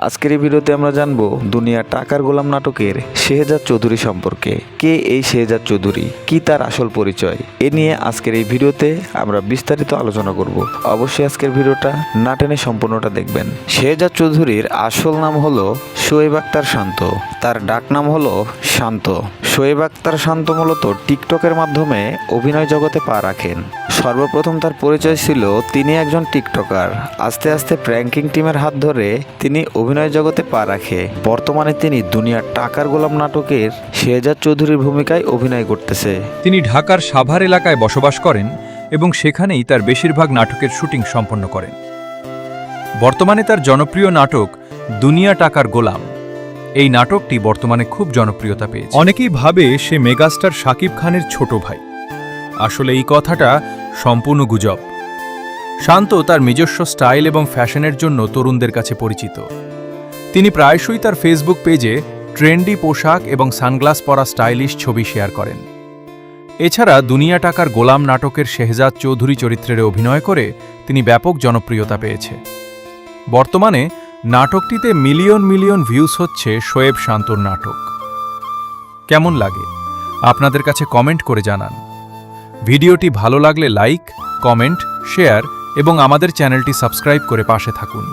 আজকের এই ভিডিওতে আমরা জানবো দুনিয়া টাকার গোলাম নাটকের শেহজাদ চৌধুরী সম্পর্কে। কে এই শেহজাদ চৌধুরী, কি তার আসল পরিচয়, এ নিয়ে আজকের এই ভিডিওতে আমরা বিস্তারিত আলোচনা করব। অবশ্যই আজকের ভিডিওটা না টেনে সম্পূর্ণটা দেখবেন। শেহজাদ চৌধুরীর আসল নাম হলো শোয়েব আক্তার শান্ত। তার ডাক নাম হলো শান্ত। শোয়েব আক্তার শান্ত মূলত টিকটকের মাধ্যমে অভিনয় জগতে পা রাখেন। সর্বপ্রথম তার পরিচয় ছিল তিনি একজন টিকটকার। আস্তে আস্তে প্র্যাঙ্কিং টিমের হাত ধরে তিনি অভিনয় জগতে পা রাখে। বর্তমানে তিনি দুনিয়ার টাকার গোলাম নাটকের শেহজাদ চৌধুরীর ভূমিকায় অভিনয় করতেছে। তিনি ঢাকার সাভার এলাকায় বসবাস করেন এবং সেখানেই তার বেশিরভাগ নাটকের শুটিং সম্পন্ন করেন। বর্তমানে তার জনপ্রিয় নাটক দুনিয়া টাকার গোলাম। এই নাটকটি বর্তমানে খুব জনপ্রিয়তা পেয়েছে। অনেকেই ভাবে সে মেগাস্টার শাকিব খানের ছোট ভাই। আসলে এই কথাটা সম্পূর্ণ গুজব। শান্ত তার নিজস্ব স্টাইল এবং ফ্যাশনের জন্য তরুণদের কাছে পরিচিত। তিনি প্রায়শই তার ফেসবুক পেজে ট্রেন্ডি পোশাক এবং সানগ্লাস পরা স্টাইলিশ ছবি শেয়ার করেন। এছাড়া দুনিয়া টাকার গোলাম নাটকের শেহজাদ চৌধুরী চরিত্রে অভিনয় করে তিনি ব্যাপক জনপ্রিয়তা পেয়েছে। বর্তমানে নাটকটিতে মিলিয়ন মিলিয়ন ভিউজ হচ্ছে শোয়েব শান্তর নাটক। কেমন লাগে আপনাদের কাছে কমেন্ট করে জানান। ভিডিওটি ভালো লাগলে লাইক, কমেন্ট, শেয়ার এবং আমাদের চ্যানেলটি সাবস্ক্রাইব করে পাশে থাকুন।